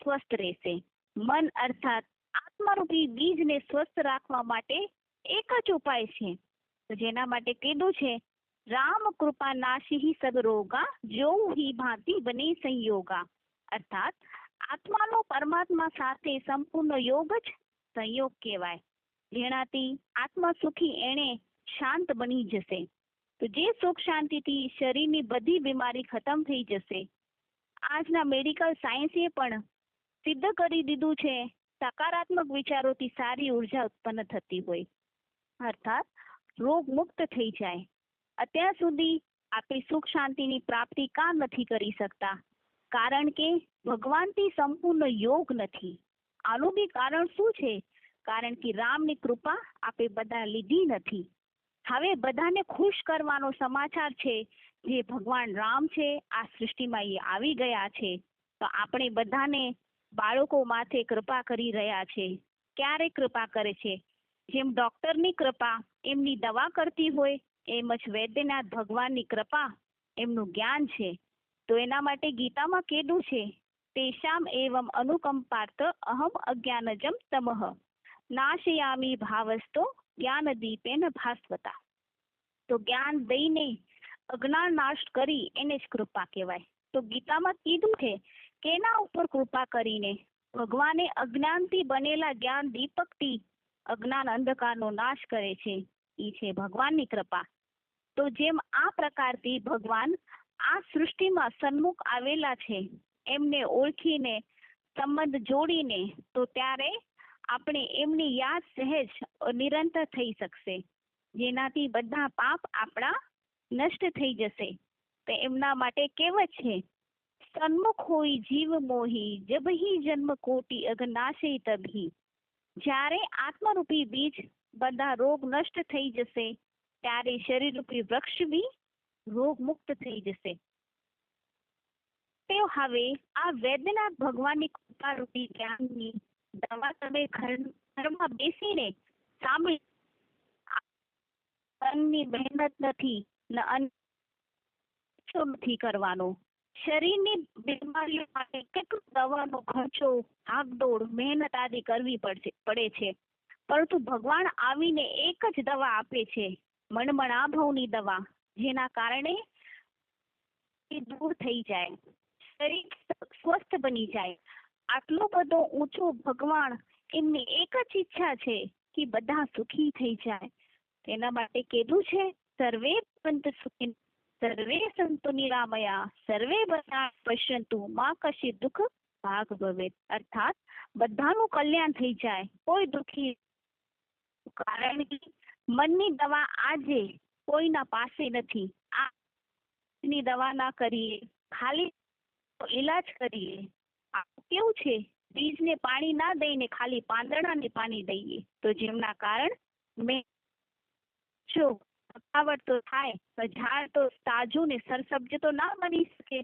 Speaker 1: સ્વસ્થ રહેશે. મન અર્થાત આત્મારૂપી બીજને સ્વસ્થ રાખવા માટે એક જ ઉપાય છે, જેના માટે કીધું છે રામ કૃપા નાશી સબ રોગા, જોઉં હી ભાંતિ બને સંયોગા. અર્થાત આત્માનો પરમાત્મા સાથે સંપૂર્ણ યોગ જ સંયોગ કહેવાય, જેનાથી આત્મા સુખી એને શાંત બની જશે. તો જે સુખ શાંતિથી શરીરની બધી બીમારી ખતમ થઈ જશે. આજના મેડિકલ સાયન્સે પણ સિદ્ધ કરી દીધું છે સકારાત્મક વિચારોથી સારી ઉર્જા ઉત્પન્ન થતી હોય, અર્થાત રોગ મુક્ત થઈ જાય. અત્યાર સુધી આપણે સુખ શાંતિની પ્રાપ્તિ કામ નથી કરી શકતા? કારણ કે ભગવાનથી સંપૂર્ણ યોગ નથી. આનું બી કારણ શું છે? કારણ કે રામની કૃપા આપણે બધા લીધી નથી. હવે બધાને ખુશ કરવાનો સમાચાર છે, જે ભગવાન રામ છે આ સૃષ્ટિમાં એ આવી ગયા છે, તો આપણે બધાને બાળકો માથે કૃપા કરી રહ્યા છે. ક્યારે કૃપા કરે છે? જેમ ડોક્ટરની કૃપા એમની દવા કરતી હોય, એમ જ વૈદ્યનાથ ભગવાનની કૃપા એમનું જ્ઞાન છે. તો એના માટે ગીતામાં કીધું છે, તેષામ એવમ અનુકંપાર્થ અહમ અજ્ઞાનજમ તમઃ નાશયામી ભાવસ્તો જ્ઞાન દીપેન ભાસ્વતા. તો જ્ઞાન દઈને અજ્ઞાન નાશ કરી એને જ કૃપા કહેવાય. તો ગીતામાં કીધું છે કે એના ઉપર કૃપા કરીને ભગવાને અજ્ઞાનથી બનેલા જ્ઞાન દીપકથી અજ્ઞાન અંધકારનો નાશ કરે છે. એ છે ભગવાનની કૃપા. તો જેમ આ પ્રકારથી ભગવાન આ સૃષ્ટિમાં સન્મુખ આવેલા છે, એમને ઓળખીને સંબંધ જોડીને, તો ત્યારે આપણે એમની યાદ સહેજ નિરંતર થઈ શકશે, જેનાથી બધા પાપ આપણા નષ્ટ થઈ જશે. તો એમના માટે કહેવત છે, સન્મુખ હોય જીવ મોહી જબહી જન્મ કોટી અઘનાશે તભી. જ્યારે આત્મરૂપી બીજ બધા રોગ નષ્ટ થઈ જશે, ત્યારે શરીરરૂપી વૃક્ષ બી રોગ મુક્ત થઈ જશે. તો હવે આ વૈદ્યનાથ ભગવાનની કૃપા રૂપી જ્ઞાનની દવા તમે ઘરમાં બેસીને સાંભળી. અન્નની મહેનત નથી નથી કરવાનો. શરીરની બીમારીઓ માટે કેટલો દવાનો ખર્ચો, ભાગદોડ, મહેનત આદિ કરવી પડે છે, પરંતુ ભગવાન આવીને એક જ દવા આપે છે, મનમણાભવની દવા, જેના કારણે દૂર થઈ જાય, શરીર સ્વસ્થ બની જાય. આટલો બધો ઊંચો ભગવાન, એમની એક જ ઈચ્છા છે કે બધા સુખી થઈ જાય. તેના માટે કીધું છે, સર્વે ભવન્તુ સુખિન સર્વે સંતુ નિરામયા સર્વે ભદ્રાણિ પશ્યન્તુ મા કશ્ચિત દુઃખ ભાગ ભવેત. અર્થાત બધાનું કલ્યાણ થઈ જાય, કોઈ દુઃખી. કારણ કે મનની દવા આજે કોઈના પાસે નથી. આ દવા ના કરીએ, ખાલી ઈલાજ કરીએ. કેવું છે, બીજને પાણી ના દઈને ખાલી પાંદડાને પાણી દઈએ, તો જેમના કારણ મેં જો થકાવટ તો થાય, ઝાડ તો તાજું ને સરસબ્જ તો ના બની શકે,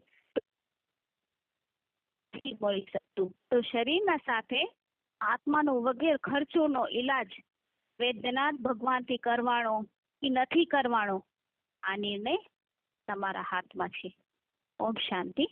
Speaker 1: મળી શકતું. તો શરીરના સાથે આત્માનો વગેરે ખર્ચોનો ઈલાજ વૈદ્યનાથ ભગવાનથી કરવાનો કે નથી કરવાનો, આ નિર્ણય તમારા હાથમાં છે. ઓમ શાંતિ.